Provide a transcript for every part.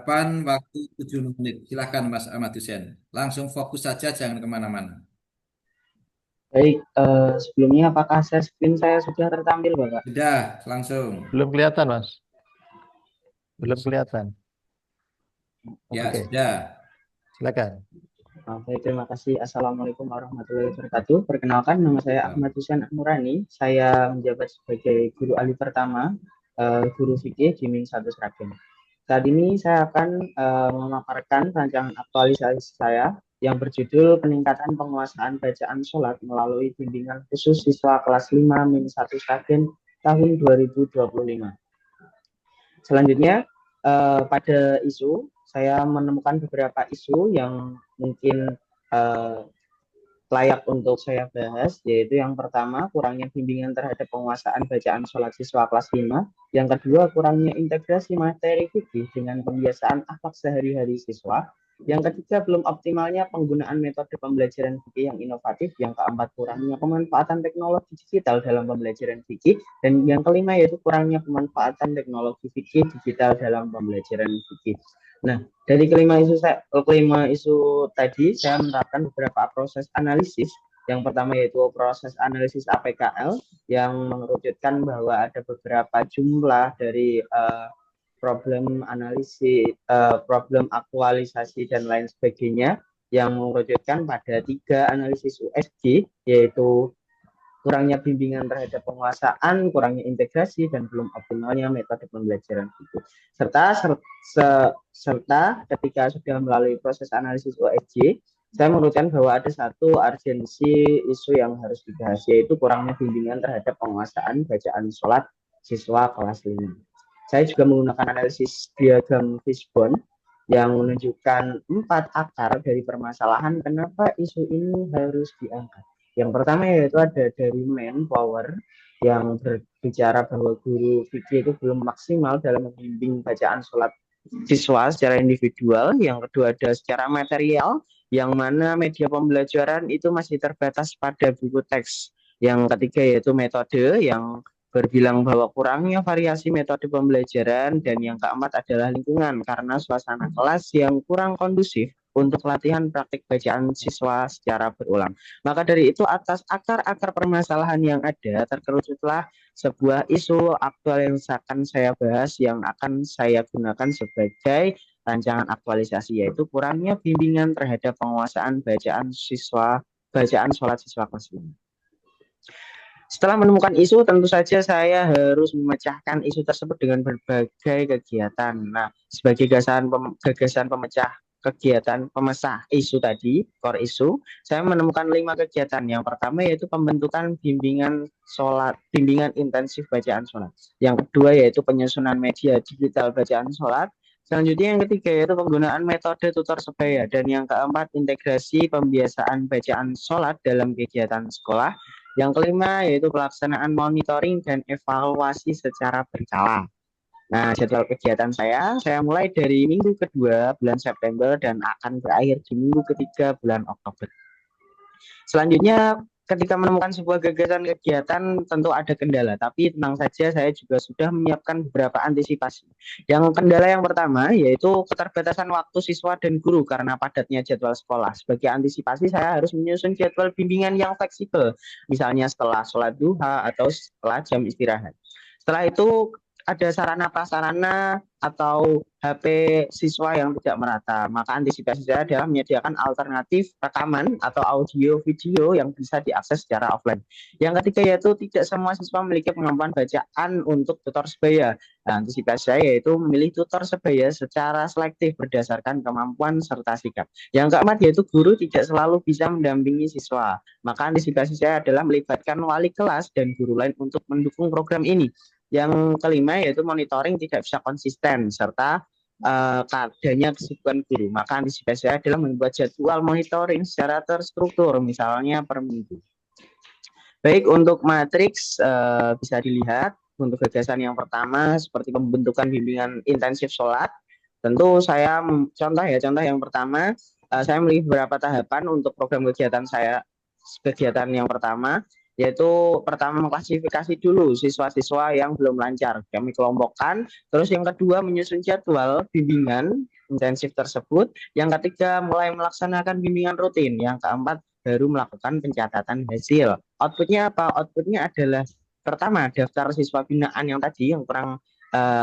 8 waktu 7 menit. Silakan Mas Ahmad Hussein. Langsung fokus saja, jangan kemana-mana. Baik, sebelumnya apakah share screen saya sudah tertampil, Bapak? Sudah, langsung. Belum kelihatan, Mas. Belum kelihatan. Ya, Oke, sudah. silakan. Baik, terima kasih. Assalamualaikum warahmatullahi wabarakatuh. Perkenalkan, nama saya Ahmad Hussein Nurani. Saya menjabat sebagai guru alih pertama, guru fikih di Min 1 Sragen. Saat ini saya akan memaparkan rancangan aktualisasi saya yang berjudul Peningkatan Penguasaan Bacaan Sholat melalui bimbingan khusus siswa kelas 5 Min 1 Sragen tahun 2025. Selanjutnya, pada isu, saya menemukan beberapa isu yang mungkin eh, layak untuk saya bahas, yaitu yang pertama, kurangnya bimbingan terhadap penguasaan bacaan sholat siswa kelas 5. Yang kedua, kurangnya integrasi materi fikih dengan pembiasaan akhlak sehari-hari siswa. Yang ketiga, belum optimalnya penggunaan metode pembelajaran fikih yang inovatif. Yang keempat, kurangnya pemanfaatan teknologi digital dalam pembelajaran fikih. Dan yang kelima, yaitu kurangnya pemanfaatan teknologi fikih digital dalam pembelajaran fikih. Nah, dari kelima isu tadi, saya menerapkan beberapa proses analisis. Yang pertama yaitu proses analisis APKL yang mengerucutkan bahwa ada beberapa jumlah dari problem analisis, problem aktualisasi dan lain sebagainya yang mengerucutkan pada 3 analisis USG, yaitu kurangnya bimbingan terhadap penguasaan, kurangnya integrasi, dan belum optimalnya metode pembelajaran itu. Serta ketika sudah melalui proses analisis OSG, saya menurutkan bahwa ada satu urgensi isu yang harus dibahas, yaitu kurangnya bimbingan terhadap penguasaan bacaan sholat siswa kelas 5. Saya juga menggunakan analisis diagram fishbone yang menunjukkan 4 akar dari permasalahan kenapa isu ini harus diangkat. Yang pertama yaitu ada dari manpower yang berbicara bahwa guru fikih itu belum maksimal dalam membimbing bacaan sholat siswa secara individual. Yang kedua ada secara material, yang mana media pembelajaran itu masih terbatas pada buku teks. Yang ketiga yaitu metode yang berbilang bahwa kurangnya variasi metode pembelajaran, dan yang keempat adalah lingkungan karena suasana kelas yang kurang kondusif untuk latihan praktik bacaan siswa secara berulang. Maka dari itu, atas akar-akar permasalahan yang ada, terkerucutlah sebuah isu aktual yang akan saya bahas, yang akan saya gunakan sebagai rancangan aktualisasi, yaitu kurangnya bimbingan terhadap penguasaan bacaan sholat siswa kelas 5. Setelah menemukan isu, tentu saja saya harus memecahkan isu tersebut dengan berbagai kegiatan. Nah, sebagai gagasan pemecah kegiatan pemecah isu tadi, core isu, saya menemukan 5 kegiatan. Yang pertama yaitu pembentukan bimbingan intensif bacaan sholat. Yang kedua yaitu penyusunan media digital bacaan sholat. Selanjutnya yang ketiga yaitu penggunaan metode tutor sebaya. Dan yang keempat, integrasi pembiasaan bacaan sholat dalam kegiatan sekolah. Yang kelima yaitu pelaksanaan monitoring dan evaluasi secara berkala. Nah, jadwal kegiatan saya mulai dari minggu kedua bulan September dan akan berakhir di minggu ketiga bulan Oktober. Selanjutnya, ketika menemukan sebuah gagasan kegiatan, tentu ada kendala, tapi tenang saja, saya juga sudah menyiapkan beberapa antisipasi. Yang kendala yang pertama yaitu keterbatasan waktu siswa dan guru karena padatnya jadwal sekolah. Sebagai antisipasi, saya harus menyusun jadwal bimbingan yang fleksibel, misalnya setelah sholat duha atau setelah jam istirahat. Setelah itu, ada sarana prasarana atau HP siswa yang tidak merata. Maka antisipasi saya adalah menyediakan alternatif rekaman atau audio video yang bisa diakses secara offline. Yang ketiga yaitu tidak semua siswa memiliki kemampuan bacaan untuk tutor sebaya. Nah, antisipasi saya yaitu memilih tutor sebaya secara selektif berdasarkan kemampuan serta sikap. Yang keempat yaitu guru tidak selalu bisa mendampingi siswa. Maka antisipasi saya adalah melibatkan wali kelas dan guru lain untuk mendukung program ini. Yang kelima yaitu monitoring tidak bisa konsisten serta adanya kesibukan guru. Maka antisipasi saya adalah membuat jadwal monitoring secara terstruktur, misalnya per minggu. Baik, untuk matriks bisa dilihat untuk gagasan yang pertama seperti pembentukan bimbingan intensif sholat. Tentu saya contoh yang pertama, saya memiliki beberapa tahapan untuk program kegiatan saya. Kegiatan yang pertama yaitu pertama mengklasifikasi dulu siswa-siswa yang belum lancar. Kami kelompokkan. Terus yang kedua menyusun jadwal bimbingan intensif tersebut. Yang ketiga mulai melaksanakan bimbingan rutin. Yang keempat baru melakukan pencatatan hasil. Outputnya apa? Outputnya adalah pertama daftar siswa binaan yang tadi yang kurang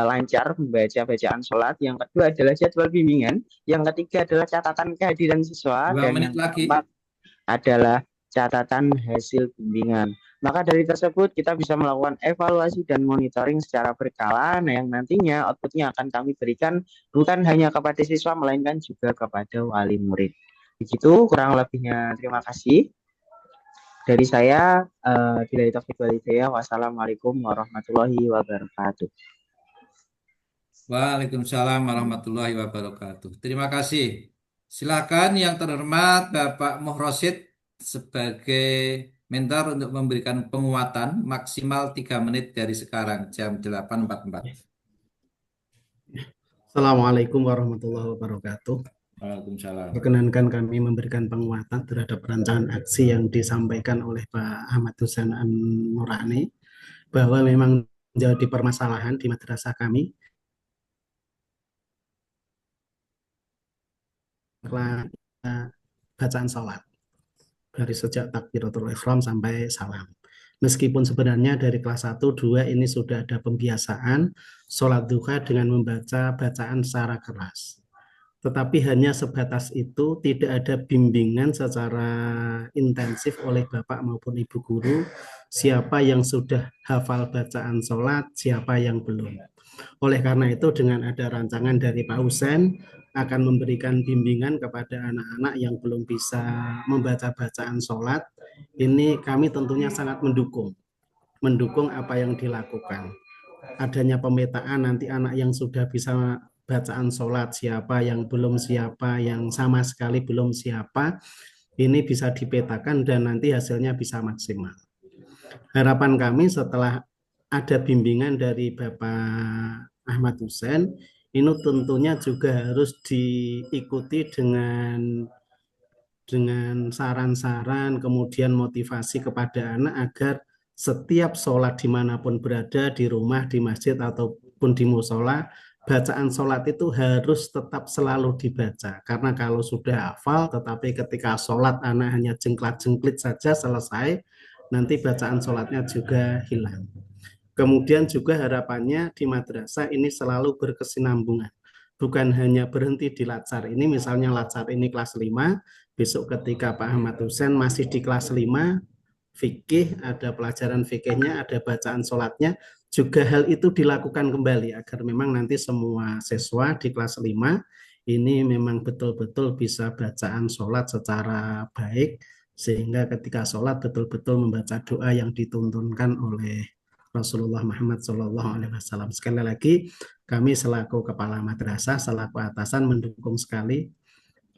lancar membaca bacaan sholat. Yang kedua adalah jadwal bimbingan. Yang ketiga adalah catatan kehadiran siswa. 2 Dan menit yang lagi. keempat adalah catatan hasil bimbingan. Maka dari tersebut kita bisa melakukan evaluasi dan monitoring secara berkala. Nah, yang nantinya outputnya akan kami berikan bukan hanya kepada siswa melainkan juga kepada wali murid. Begitu kurang lebihnya. Terima kasih. Dari saya, billahi taufiq wal hidayah. Wassalamualaikum warahmatullahi wabarakatuh. Waalaikumsalam warahmatullahi wabarakatuh. Terima kasih. Silakan yang terhormat Bapak Muhrosid sebagai mentor untuk memberikan penguatan maksimal 3 menit dari sekarang jam 8.44. Assalamualaikum warahmatullahi wabarakatuh. Waalaikumsalam. Perkenankan kami memberikan penguatan terhadap rancangan aksi yang disampaikan oleh Pak Ahmad Husain An-Nurani bahwa memang menjadi permasalahan di madrasah kami bacaan sholat dari sejak takbiratul ihram sampai salam. Meskipun sebenarnya dari kelas 1, 2 ini sudah ada pembiasaan sholat duha dengan membaca bacaan secara keras. Tetapi hanya sebatas itu, tidak ada bimbingan secara intensif oleh Bapak maupun Ibu guru, siapa yang sudah hafal bacaan sholat, siapa yang belum. Oleh karena itu, dengan ada rancangan dari Pak Husain, akan memberikan bimbingan kepada anak-anak yang belum bisa membaca bacaan sholat. Ini kami tentunya sangat mendukung apa yang dilakukan. Adanya pemetaan nanti anak yang sudah bisa bacaan sholat, siapa yang belum, siapa yang sama sekali belum, siapa, ini bisa dipetakan dan nanti hasilnya bisa maksimal. Harapan kami setelah ada bimbingan dari Bapak Ahmad Husain, ini tentunya juga harus diikuti dengan saran-saran, kemudian motivasi kepada anak agar setiap sholat dimanapun berada, di rumah, di masjid, ataupun di musola, bacaan sholat itu harus tetap selalu dibaca. Karena kalau sudah hafal, tetapi ketika sholat anak hanya jengklat-jengklit saja selesai, nanti bacaan sholatnya juga hilang. Kemudian juga harapannya di madrasah ini selalu berkesinambungan. Bukan hanya berhenti di latsar ini, misalnya latsar ini kelas 5, besok ketika Pak Ahmad Husain masih di kelas 5, fikih, ada pelajaran fikihnya, ada bacaan sholatnya, juga hal itu dilakukan kembali agar memang nanti semua siswa di kelas 5 ini memang betul-betul bisa bacaan sholat secara baik, sehingga ketika sholat betul-betul membaca doa yang dituntunkan oleh Rasulullah Muhammad SAW. Sekali lagi, kami selaku kepala madrasah, selaku atasan mendukung sekali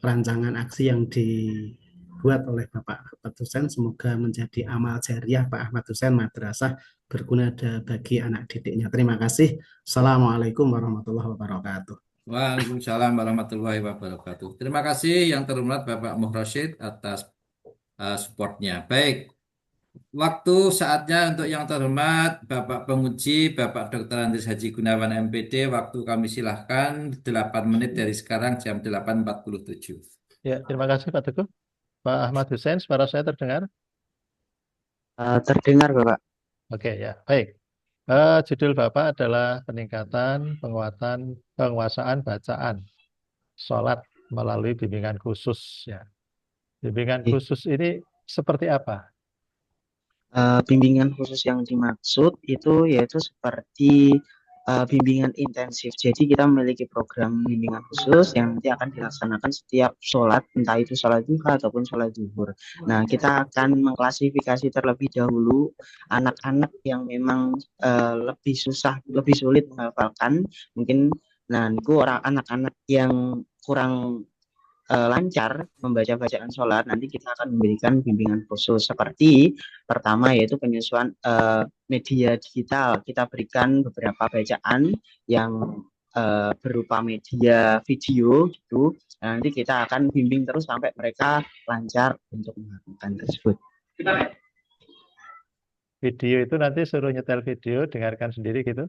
rancangan aksi yang dibuat oleh Bapak Ahmad Husain. Semoga menjadi amal jariah Pak Ahmad Husain madrasah berguna bagi anak didiknya. Terima kasih. Assalamualaikum warahmatullahi wabarakatuh. Waalaikumsalam warahmatullahi wabarakatuh. Terima kasih yang terhormat Bapak Muhrosid atas supportnya. Baik, waktu saatnya untuk yang terhormat Bapak Penguji, Bapak Dr. Andries Haji Gunawan MPD, waktu kami silahkan 8 menit dari sekarang jam 8.47. Ya, terima kasih Pak Teguh. Pak Ahmad Husain, suara saya terdengar? Terdengar, Bapak. Oke, ya, baik. Judul Bapak adalah peningkatan penguatan penguasaan bacaan sholat melalui bimbingan khusus. Ya. Bimbingan khusus ini seperti apa? Bimbingan khusus yang dimaksud itu yaitu seperti bimbingan intensif. Jadi kita memiliki program bimbingan khusus yang nanti akan dilaksanakan setiap sholat, entah itu sholat duha ataupun sholat zuhur. Nah, kita akan mengklasifikasi terlebih dahulu anak-anak yang memang lebih susah, lebih sulit menghafalkan. Mungkin, nah, itu orang anak-anak yang kurang lancar membaca bacaan sholat, nanti kita akan memberikan bimbingan khusus seperti pertama yaitu penyusuan media digital. Kita berikan beberapa bacaan yang berupa media video gitu. Nanti kita akan bimbing terus sampai mereka lancar untuk melakukan tersebut. video itu nanti suruh nyetel video, dengarkan sendiri gitu.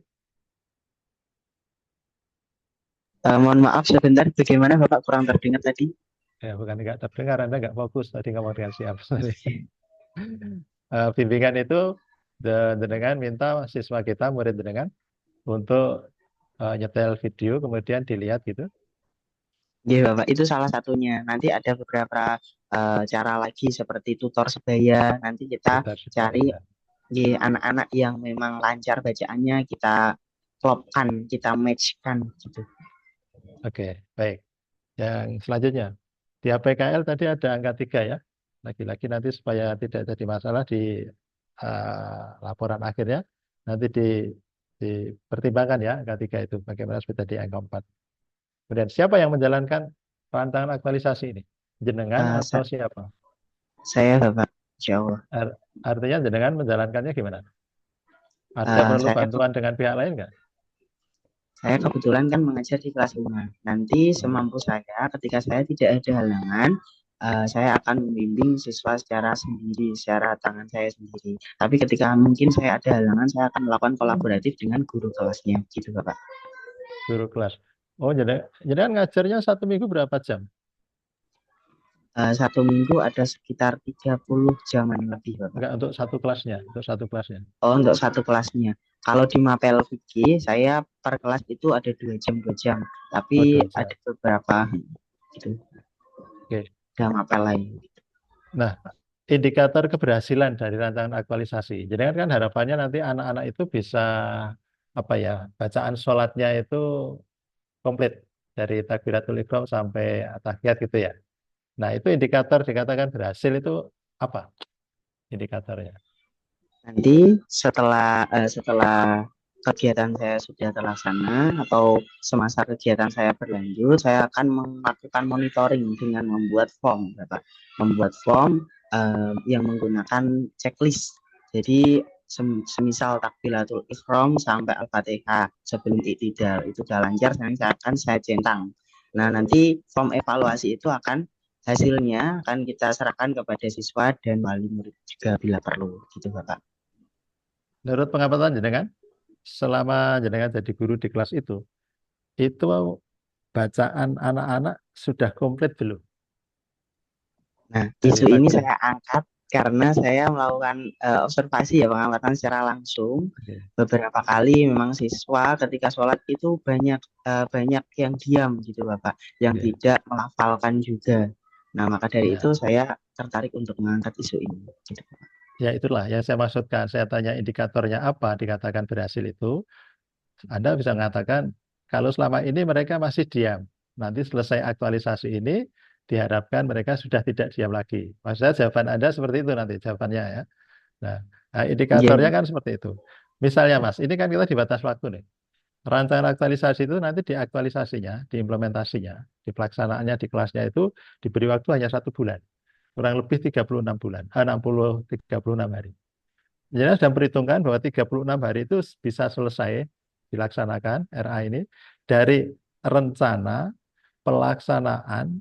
Mohon maaf sebentar, bagaimana Bapak kurang terdengar tadi? Ya, bukan nggak terdengar, Anda nggak fokus tadi ngomong dengan siapa. Bimbingan itu dengan minta siswa kita, murid dengan untuk nyetel video, kemudian dilihat gitu. Iya Bapak, itu salah satunya. Nanti ada beberapa cara lagi seperti tutor sebaya. Nanti kita Bentar, cari ya. anak-anak yang memang lancar bacaannya, kita klopkan, kita matchkan gitu. Oke, baik. Yang selanjutnya, di APKL tadi ada angka 3 ya. Lagi-lagi nanti supaya tidak jadi masalah di laporan akhirnya, nanti dipertimbangkan ya angka 3 itu, bagaimana seperti tadi angka 4. Kemudian siapa yang menjalankan rancangan aktualisasi ini? Jenengan atau siapa? Saya Bapak, insya Allah. Artinya jenengan menjalankannya gimana? Ada perlu bantuan dengan pihak lain nggak? Saya kebetulan kan mengajar di kelas 5. Nanti semampu saya, ketika saya tidak ada halangan, saya akan membimbing siswa secara sendiri, secara tangan saya sendiri. Tapi ketika mungkin saya ada halangan, saya akan melakukan kolaboratif dengan guru kelasnya, gitu Bapak. Guru kelas. Oh, jadi ngajarnya 1 minggu berapa jam? 1 minggu ada sekitar 30 jaman lebih Bapak. Enggak, untuk satu kelasnya. Oh, untuk satu kelasnya. Kalau di Mapel Fikih, saya per kelas itu ada 2 jam, 2 jam. Tapi ada beberapa gitu. Oke. Ada Mapel lain. Nah, indikator keberhasilan dari rancangan aktualisasi. Jadi kan harapannya nanti anak-anak itu bisa bacaan sholatnya itu komplit dari takbiratul ihram sampai tahiyat gitu ya. Nah, itu indikator dikatakan berhasil itu apa indikatornya? Nanti setelah kegiatan saya sudah terlaksana atau semasa kegiatan saya berlanjut, saya akan melakukan monitoring dengan membuat form, Bapak. Membuat form yang menggunakan checklist. Jadi semisal takbiratul ihram sampai al-fatihah sebelum i'tidal itu sudah lancar, saya centang. Nah, nanti form evaluasi itu hasilnya akan kita serahkan kepada siswa dan wali murid juga bila perlu, gitu Bapak. Menurut pengamatan jenengan, selama jenengan jadi guru di kelas itu bacaan anak-anak sudah komplit belum? Nah, isu ini saya angkat karena saya melakukan observasi ya, pengamatan secara langsung. Beberapa kali memang siswa ketika sholat itu banyak yang diam gitu Bapak, yang tidak melafalkan juga. Nah, maka dari itu saya tertarik untuk mengangkat isu ini. Gitu. Ya, itulah yang saya maksudkan. Saya tanya indikatornya apa dikatakan berhasil itu. Anda bisa mengatakan kalau selama ini mereka masih diam. Nanti selesai aktualisasi ini diharapkan mereka sudah tidak diam lagi. Maksudnya jawaban Anda seperti itu nanti jawabannya ya. Nah, indikatornya kan seperti itu. Misalnya Mas, ini kan kita di batas waktu nih. Rancangan aktualisasi itu nanti diaktualisasinya, diimplementasinya, di pelaksanaannya di kelasnya itu diberi waktu hanya 1 bulan. Kurang lebih 36 bulan, 36 hari. Jadi sudah memperhitungkan bahwa 36 hari itu bisa selesai dilaksanakan RA ini dari rencana, pelaksanaan,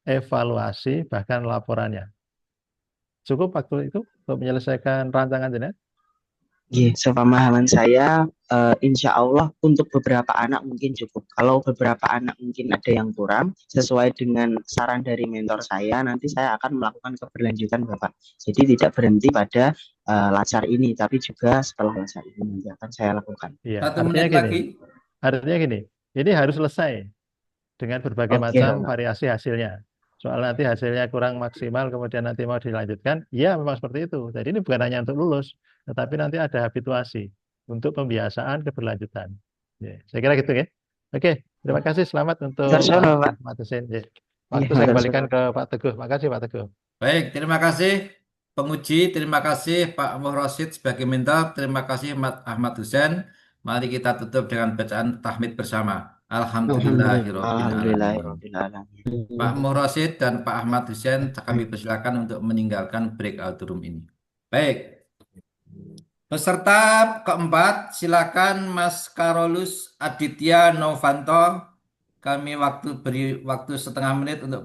evaluasi, bahkan laporannya. Cukup waktu itu untuk menyelesaikan rancangan jenengan? Iya, sepemahaman saya, insya Allah untuk beberapa anak mungkin cukup. Kalau beberapa anak mungkin ada yang kurang, sesuai dengan saran dari mentor saya, nanti saya akan melakukan keberlanjutan Bapak. Jadi tidak berhenti pada lacar ini, tapi juga setelah lacar ini nanti akan saya lakukan. Iya, 1 menit lagi. Artinya gini, ini harus selesai dengan berbagai macam variasi hasilnya. Soal nanti hasilnya kurang maksimal, kemudian nanti mau dilanjutkan, ya memang seperti itu. Jadi ini bukan hanya untuk lulus, tetapi nanti ada habituasi untuk pembiasaan keberlanjutan. Ya, saya kira gitu ya. Oke, terima kasih. Selamat untuk Pak Husin. Ya. Waktu saya kembalikan ke Pak Teguh. Makasih Pak Teguh. Baik, terima kasih penguji, terima kasih Pak Muhrosyid sebagai mentor, terima kasih Ahmad Husin. Mari kita tutup dengan bacaan tahmid bersama. Alhamdulillahirobbilalamin. Pak Muhrosyid dan Pak Ahmad Husin, kami persilakan untuk meninggalkan breakout room ini. Baik. Peserta keempat, silakan Mas Karolus Aditya Novanto. Kami beri waktu setengah menit untuk